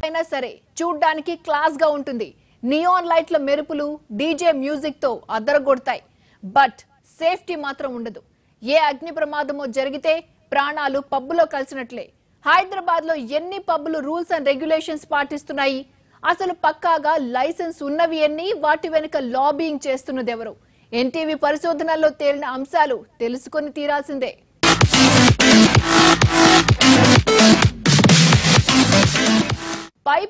అయినా సరే చూడ్డానికి క్లాస్ గా ఉంటుంది. నియాన్ లైట్ల మెరుపులు డీజే మ్యూజిక్ తో అద్దరగొడతాయి. బట్ సేఫ్టీ మాత్రం ఉండదు. ఏ అగ్ని ప్రమాదమో జరిగితే ప్రాణాలు పబ్బులో కలిసినట్లే. హైదరాబాద్ లో ఎన్ని పబ్బులు రూల్స్ అండ్ రెగ్యులేషన్స్ పాటిస్తున్నాయి? అసలు పక్కాగా లైసెన్స్ ఉన్నవి ఎన్ని? వాటి వెనుక లాబింగ్ చేస్తున్నది ఎవరు? ఎన్టీవీ పరిశోధనల్లో తేలిన అంశాలు తెలుసుకొని తీరాల్సిందే.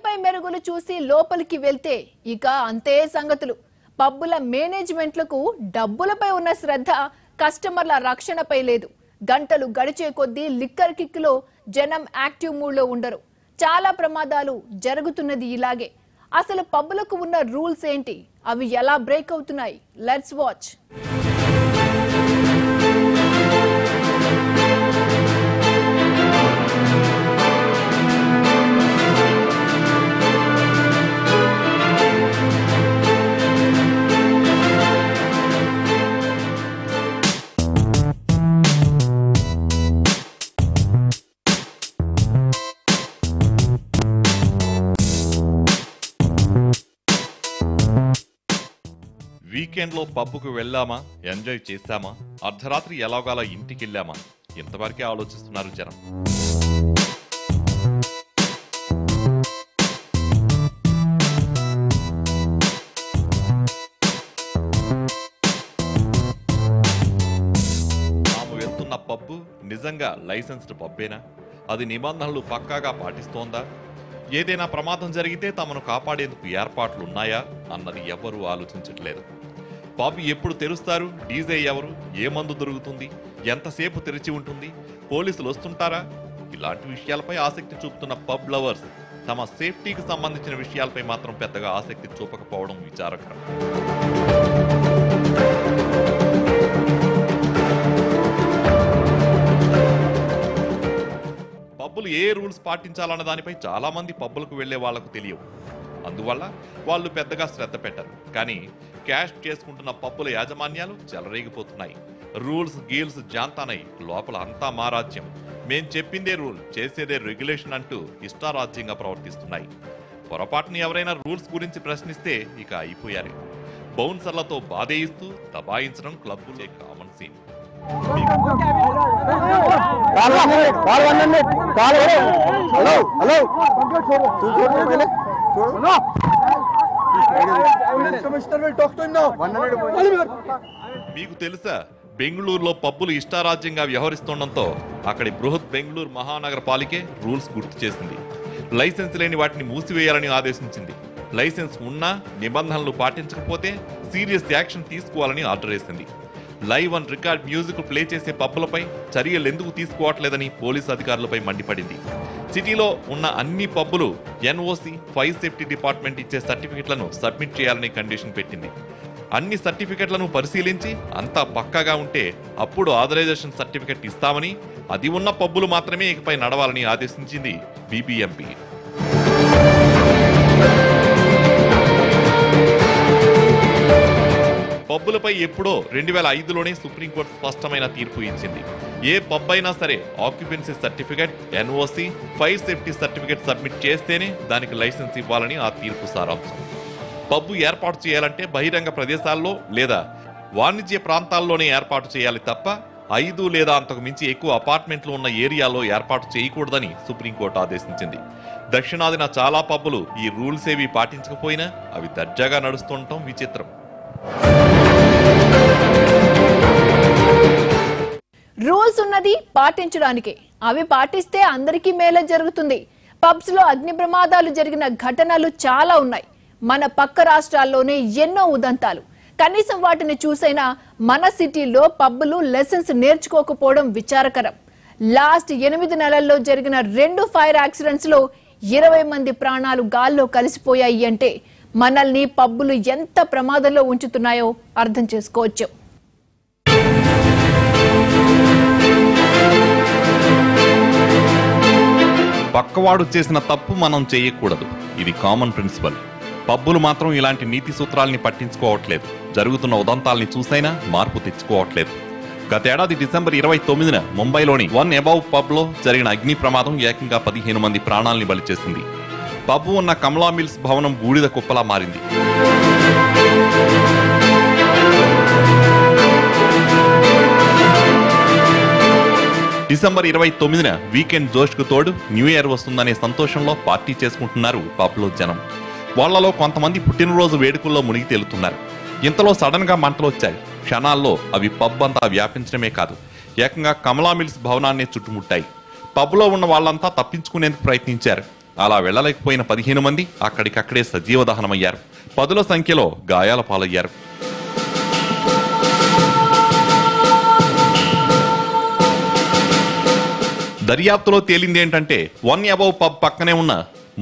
పై మెరుగులు చూసి లోపలికి వెళ్తే ఇక అంతే సంగతులు. పబ్బుల మేనేజ్మెంట్లకు డబ్బులపై ఉన్న శ్రద్ధ కస్టమర్ల రక్షణపై లేదు. గంటలు గడిచే కొద్దీ లిక్కర్ కిక్లో జనం యాక్టివ్ మూడ్లో ఉండరు. చాలా ప్రమాదాలు జరుగుతున్నది ఇలాగే. అసలు పబ్బులకు ఉన్న రూల్స్ ఏంటి? అవి ఎలా బ్రేక్ అవుతున్నాయి? Let's watch. వీకెండ్లో పబ్బుకు వెళ్ళామా, ఎంజాయ్ చేశామా, అర్ధరాత్రి ఎలాగోలా ఇంటికెళ్ళామా, ఇంతవరకే ఆలోచిస్తున్నారు జనం. తాము వెళ్తున్న పబ్బు నిజంగా లైసెన్స్డ్ పబ్బేనా? అది నిబంధనలు పక్కాగా పాటిస్తోందా? ఏదైనా ప్రమాదం జరిగితే తమను కాపాడేందుకు ఏర్పాట్లున్నాయా అన్నది ఎవ్వరూ ఆలోచించట్లేదు. పబ్ ఎప్పుడు తెరుస్తారు? డీజే ఎవరు? ఏ మందు దొరుకుతుంది? ఎంతసేపు తెరిచి ఉంటుంది? పోలీసులు వస్తుంటారా? ఇలాంటి విషయాలపై ఆసక్తి చూపుతున్న పబ్ లవర్స్ తమ సేఫ్టీకి సంబంధించిన విషయాలపై మాత్రం పెద్దగా ఆసక్తి చూపకపోవడం విచారకరం. పబ్బులు ఏ రూల్స్ పాటించాలన్న దానిపై చాలా మంది పబ్బులకు వెళ్లే వాళ్లకు తెలియవు. అందువల్ల వాళ్ళు పెద్దగా శ్రద్ధ పెట్టరు. కానీ క్యాష్ చేసుకుంటున్న పబ్బుల యాజమాన్యాలు చెలరేగిపోతున్నాయి. రూల్స్ గీల్స్ జాంతానై లోపల అంతా మా రాజ్యం, మేం చెప్పిందే రూల్, చేసేదే రెగ్యులేషన్ అంటూ ఇష్టారాజ్యంగా ప్రవర్తిస్తున్నాయి. పొరపాటుని ఎవరైనా రూల్స్ గురించి ప్రశ్నిస్తే ఇక అయిపోయారు. బౌన్సర్లతో బాధేయిస్తూ దబాయించడం క్లబ్బులే కామన్ సీన్. మీకు తెలుసా, బెంగళూరులో పబ్బులు ఇష్టారాజ్యంగా వ్యవహరిస్తుండటంతో అక్కడి బృహత్ బెంగళూరు మహానగర పాలికే రూల్స్ గుర్తు చేసింది. లైసెన్స్ లేని వాటిని మూసివేయాలని ఆదేశించింది. లైసెన్స్ ఉన్నా నిబంధనలు పాటించకపోతే సీరియస్ యాక్షన్ తీసుకోవాలని ఆర్డర్ వేసింది. Live and record music play చేసే పబ్బులపై చర్యలు ఎందుకు తీసుకోవట్లేదని పోలీసు అధికారులపై మండిపడింది. సిటీలో ఉన్న అన్ని పబ్బులు ఎన్ఓసి ఫైర్ సేఫ్టీ డిపార్ట్మెంట్ ఇచ్చే సర్టిఫికెట్లను సబ్మిట్ చేయాలని కండిషన్ పెట్టింది. అన్ని సర్టిఫికెట్లను పరిశీలించి అంతా పక్కాగా ఉంటే అప్పుడు ఆథరైజేషన్ సర్టిఫికెట్ ఇస్తామని, అది ఉన్న పబ్బులు మాత్రమే ఇకపై నడవాలని ఆదేశించింది బీబీఎంపీ. పబ్బులపై ఎప్పుడో 2005లోనే సుప్రీంకోర్టు స్పష్టమైన తీర్పు ఇచ్చింది. ఏ పబ్ అయినా సరే occupancy certificate, NOC, fire safety certificate submit చేస్తేనే దానికి లైసెన్స్ ఇవ్వాలని ఆ తీర్పు సారాంశం. పబ్బు ఏర్పాటు చేయాలంటే బహిరంగ ప్రదేశాల్లో లేదా వాణిజ్య ప్రాంతాల్లోనే ఏర్పాటు చేయాలి తప్ప 5 లేదా అంతకు మించి ఎక్కువ అపార్ట్మెంట్లు ఉన్న ఏరియాలో ఏర్పాటు చేయకూడదని సుప్రీంకోర్టు ఆదేశించింది. దక్షిణాదిన చాలా పబ్బులు ఈ రూల్స్ ఏవి పాటించకపోయినా అవి దర్జాగా నడుస్తుండటం విచిత్రం. రూల్స్ ఉన్నది పాటించడానికే. అవి పాటిస్తే అందరికీ మేలే జరుగుతుంది. పబ్స్ లో అగ్ని ప్రమాదాలు జరిగిన ఘటనలు చాలా ఉన్నాయి. మన పక్క రాష్ట్రాల్లోనే ఎన్నో ఉదంతాలు. కనీసం వాటిని చూసైనా మన సిటీలో పబ్బులు లెసన్స్ నేర్చుకోకపోవడం విచారకరం. లాస్ట్ 8 నెలల్లో జరిగిన 2 ఫైర్ యాక్సిడెంట్స్ లో 20 మంది ప్రాణాలు గాల్లో కలిసిపోయాయి అంటే మనల్ని పబ్బులు ఎంత ప్రమాదంలో ఉంచుతున్నాయో అర్థం చేసుకోవచ్చు. పక్కవాడు చేసిన తప్పు మనం చేయకూడదు, ఇది కామన్ ప్రిన్సిపల్. పబ్బులు మాత్రం ఇలాంటి నీతి సూత్రాల్ని పట్టించుకోవట్లేదు. జరుగుతున్న ఉదంతాల్ని చూసైనా మార్పు తెచ్చుకోవట్లేదు. గతేడాది డిసెంబర్ 29న ముంబైలోని వన్ అబౌవ్ పబ్ లో జరిగిన అగ్ని ప్రమాదం ఏకంగా 15 మంది ప్రాణాల్ని బలి చేసింది. పబ్ ఉన్న కమలా మిల్స్ భవనం బూడిద కుప్పలా మారింది. డిసెంబర్ 29న వీకెండ్ జోష్కు తోడు న్యూ ఇయర్ వస్తుందనే సంతోషంలో పార్టీ చేసుకుంటున్నారు పబ్లో జనం. వాళ్లలో కొంతమంది పుట్టినరోజు వేడుకల్లో మునిగి తేలుతున్నారు. ఇంతలో సడన్ గా మంటలు వచ్చాయి. క్షణాల్లో అవి పబ్ అంతా వ్యాపించడమే కాదు, ఏకంగా కమలా మిల్స్ భవనాన్ని చుట్టుముట్టాయి. పబ్లో ఉన్న వాళ్లంతా తప్పించుకునేందుకు ప్రయత్నించారు. అలా వెళ్లలేకపోయిన 15 మంది అక్కడికక్కడే సజీవ దహనమయ్యారు. 10ల సంఖ్యలో గాయాల పాలయ్యారు. దర్యాప్తులో తేలిందేంటంటే 1 అబౌవ్ పబ్ పక్కనే ఉన్న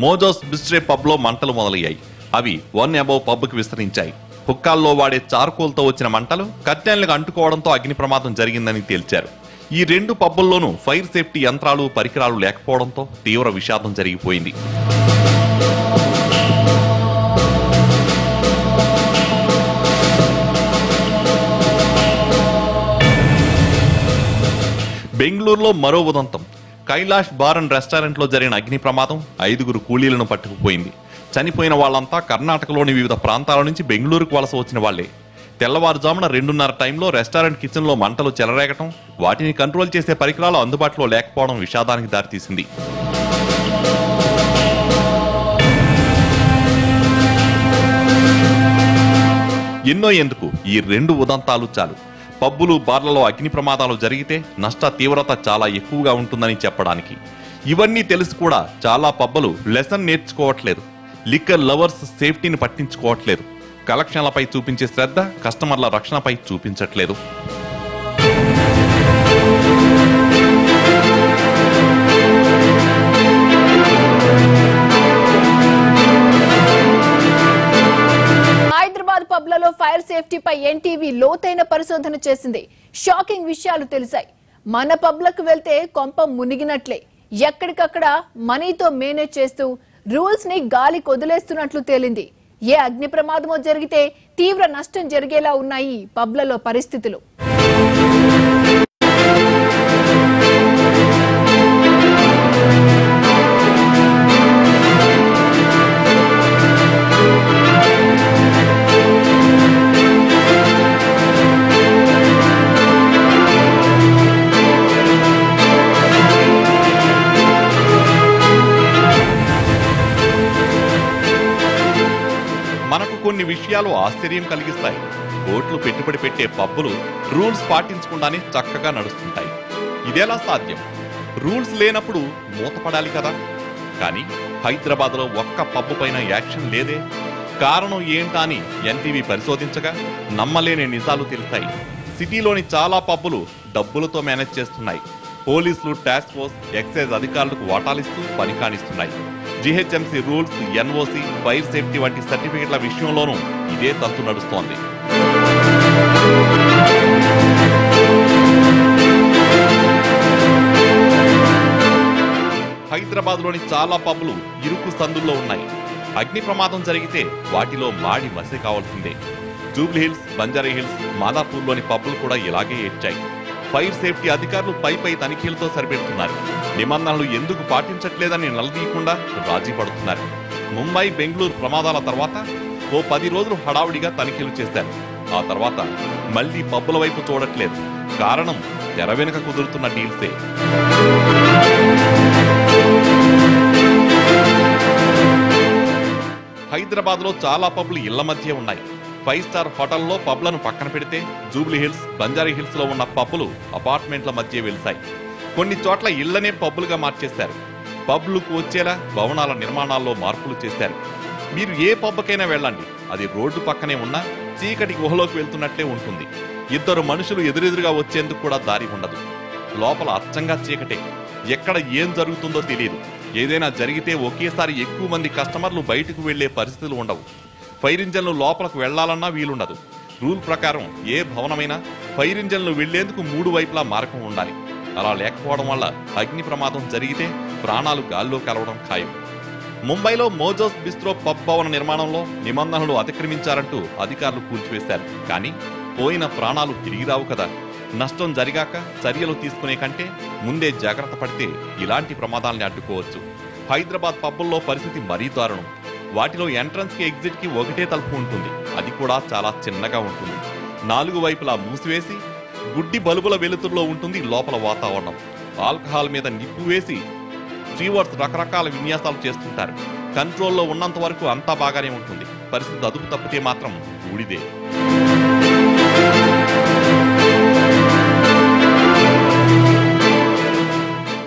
మోజోస్ బిస్ట్రే పబ్ లో మంటలు మొదలయ్యాయి. అవి 1 అబౌవ్ పబ్ కు విస్తరించాయి. హుక్కాల్లో వాడే చార్కోల్తో వచ్చిన మంటలు కట్టెన్లకు అంటుకోవడంతో అగ్ని ప్రమాదం జరిగిందని తేల్చారు. ఈ 2 పబ్బుల్లోనూ ఫైర్ సేఫ్టీ యంత్రాలు పరికరాలు లేకపోవడంతో తీవ్ర విషాదం జరిగిపోయింది. బెంగళూరులో మరో ఉదంతం. కైలాష్ బార్ అండ్ రెస్టారెంట్లో జరిగిన అగ్ని ప్రమాదం 5 కూలీలను పట్టుకుపోయింది. చనిపోయిన వాళ్లంతా కర్ణాటకలోని వివిధ ప్రాంతాల నుంచి బెంగళూరుకు వలస వచ్చిన వాళ్లే. తెల్లవారుజామున 2:30 టైంలో రెస్టారెంట్ కిచెన్లో మంటలు చెలరేగటం, వాటిని కంట్రోల్ చేసే పరికరాలు అందుబాటులో లేకపోవడం విషాదానికి దారితీసింది. ఎన్నో ఎందుకు ఈ 2 ఉదంతాలు చాలు పబ్బులు బార్లలో అగ్ని ప్రమాదాలు జరిగితే నష్ట తీవ్రత చాలా ఎక్కువగా ఉంటుందని చెప్పడానికి. ఇవన్నీ తెలిసి కూడా చాలా పబ్బులు లెసన్ నేర్చుకోవట్లేదు. లిక్కర్ లవర్స్ సేఫ్టీని పట్టించుకోవట్లేదు. కలెక్షన్లపై చూపించే శ్రద్ధ కస్టమర్ల రక్షణపై చూపించట్లేదు. హైదరాబాద్ పబ్లలో ఫైర్ సేఫ్టీపై ఎన్టీవీ లోతైన పరిశోధన చేసింది. షాకింగ్ విషయాలు తెలిసాయి. మన పబ్లకు వెళ్తే కొంప మునిగినట్లే. ఎక్కడికక్కడ మనీతో మేనేజ్ చేస్తూ రూల్స్ ని గాలి కొదిలేస్తున్నట్లు తేలింది. ఏ అగ్ని ప్రమాదమో జరిగితే తీవ్ర నష్టం జరిగేలా ఉన్నాయి పబ్లలో పరిస్థితులు. మనకు కొన్ని విషయాలు ఆశ్చర్యం కలిగిస్తాయి. కోట్లు పెట్టుబడి పెట్టే పబ్బులు రూల్స్ పాటించకుండానే చక్కగా నడుస్తుంటాయి. ఇదేలా సాధ్యం? రూల్స్ లేనప్పుడు మూతపడాలి కదా. కానీ హైదరాబాద్లో ఒక్క పబ్బు పైన యాక్షన్ లేదే. కారణం ఏంటా అని ఎన్టీవీ పరిశోధించగా నమ్మలేని నిజాలు తెలిసాయి. సిటీలోని చాలా పబ్బులు డబ్బులతో మేనేజ్ చేస్తున్నాయి. పోలీసులు, టాస్క్ ఫోర్స్, ఎక్సైజ్ అధికారులకు వాటాలిస్తూ పని కానిస్తున్నాయి. GHMC rules, NOC, fire safety వంటి సర్టిఫికెట్ల విషయంలోనూ ఇదే తంతు నడుస్తోంది. హైదరాబాద్లోని చాలా పబ్లు ఇరుకు సందుల్లో ఉన్నాయి. అగ్ని ప్రమాదం జరిగితే వాటిలో మాడి మసి కావాల్సిందే. జూబ్లీ హిల్స్, బంజారా హిల్స్, మాదాపూర్లోని పబ్లు కూడా ఇలాగే ఏడ్చాయి. ఫైర్ సేఫ్టీ అధికారులు పై తనిఖీలతో సరిపెడుతున్నారు. నిబంధనలు ఎందుకు పాటించట్లేదని నిలదీయకుండా రాజీ పడుతున్నారు. ముంబై, బెంగళూరు ప్రమాదాల తర్వాత ఓ 10 రోజులు హడావుడిగా తనిఖీలు చేశారు. ఆ తర్వాత మళ్లీ పబ్బుల వైపు చూడట్లేదు. కారణం తెర వెనుక కుదురుతున్న డీల్సే. హైదరాబాద్లో చాలా పబ్లు ఇళ్ల మధ్య ఉన్నాయి. 5 స్టార్ హోటల్లో పబ్లను పక్కన పెడితే జూబ్లీ హిల్స్, బంజారా హిల్స్ లో ఉన్న పబ్బులు అపార్ట్మెంట్ల మధ్య వెలిశాయి. కొన్ని చోట్ల ఇళ్లనే పబ్బులుగా మార్చేశారు. పబ్లకు వచ్చేలా భవనాల నిర్మాణాల్లో మార్పులు చేశారు. మీరు ఏ పబ్బకైనా వెళ్ళండి, అది రోడ్డు పక్కనే ఉన్నా చీకటి గుహలోకి వెళ్తున్నట్లే ఉంటుంది. 2 మనుషులు ఎదురెదురుగా వచ్చేందుకు కూడా దారి ఉండదు. లోపల అచ్చంగా చీకటే. ఎక్కడ ఏం జరుగుతుందో తెలియదు. ఏదైనా జరిగితే ఒకేసారి ఎక్కువ మంది కస్టమర్లు బయటకు వెళ్లే పరిస్థితులు ఉండవు. ఫైర్ ఇంజన్లు లోపలకు వెళ్లాలన్నా వీలుండదు. రూల్ ప్రకారం ఏ భవనమైనా ఫైర్ ఇంజన్లు వెళ్లేందుకు 3 వైపులా మార్గం ఉండాలి. అలా లేకపోవడం వల్ల అగ్ని ప్రమాదం జరిగితే ప్రాణాలు గాల్లో కలవడం ఖాయం. ముంబైలో మోజోస్ బిస్ట్రో పబ్ భవన నిర్మాణంలో నిబంధనలు అతిక్రమించారంటూ అధికారులు కూల్చివేశారు. కానీ పోయిన ప్రాణాలు తిరిగి రావు కదా. నష్టం జరిగాక చర్యలు తీసుకునే కంటే ముందే జాగ్రత్త పడితే ఇలాంటి ప్రమాదాల్ని అడ్డుకోవచ్చు. హైదరాబాద్ పబ్బుల్లో పరిస్థితి మరీ దారుణం. వాటిలో ఎంట్రన్స్ కి ఎగ్జిట్ కి ఒకటే తలుపు ఉంటుంది. అది కూడా చాలా చిన్నగా ఉంటుంది. 4 వైపులా మూసివేసి గుడ్డి బల్బుల వెలుతురులో ఉంటుంది లోపల వాతావరణం. ఆల్కహాల్ మీద నిప్పు వేసి స్టీవర్డ్స్ రకరకాల విన్యాసాలు చేస్తుంటారు. కంట్రోల్లో ఉన్నంత వరకు అంతా బాగానే ఉంటుంది. పరిస్థితి అదుపు తప్పితే మాత్రం ఊడిదే.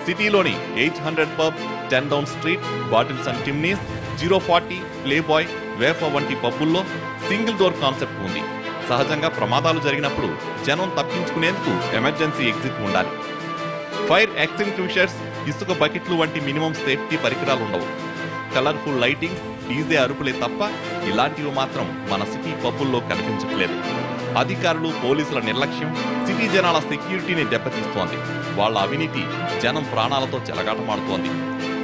సిటీలోని 800 pub, 10 down street, bottles and chimneys, 040, Playboy, వేఫా వంటి పబ్బుల్లో సింగిల్ డోర్ కాన్సెప్ట్ ఉంది. సహజంగా ప్రమాదాలు జరిగినప్పుడు జనం తప్పించుకునేందుకు ఎమర్జెన్సీ ఎగ్జిట్ ఉండాలి. ఫైర్ ఎక్స్టింగ్విషర్స్, ఇసుక బకెట్లు వంటి మినిమం సేఫ్టీ పరికరాలు ఉండవు. కలర్ఫుల్ లైటింగ్, డీజే అరుపులే తప్ప ఇలాంటివి మాత్రం మన సిటీ పబ్బుల్లో కనిపించట్లేదు. అధికారులు, పోలీసుల నిర్లక్ష్యం సిటీ జనాల సెక్యూరిటీని దెబ్బతీస్తోంది. వాళ్ళ అవినీతి జనం ప్రాణాలతో చెలగాటమాడుతోంది.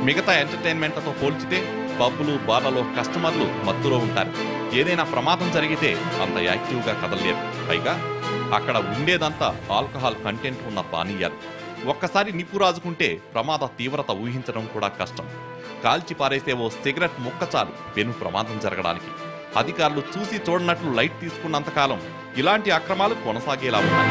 మిగతా ఎంటర్టైన్మెంట్లతో పోల్చితే పబ్బులు, బార్లలో కస్టమర్లు మత్తులో ఉంటారు. ఏదైనా ప్రమాదం జరిగితే అంత యాక్టివ్గా కదలలేరు. పైగా అక్కడ ఉండేదంతా ఆల్కహాల్ కంటెంట్ ఉన్న పానీయాలు. ఒక్కసారి నిప్పు రాజుకుంటే ప్రమాద తీవ్రత ఊహించడం కూడా కష్టం. కాల్చి పారేసే ఓ సిగరెట్ ముక్క చాలు పెను ప్రమాదం జరగడానికి. అధికారులు చూసి చూడనట్లు లైట్ తీసుకున్నంతకాలం ఇలాంటి అక్రమాలు కొనసాగేలా ఉన్నాయి.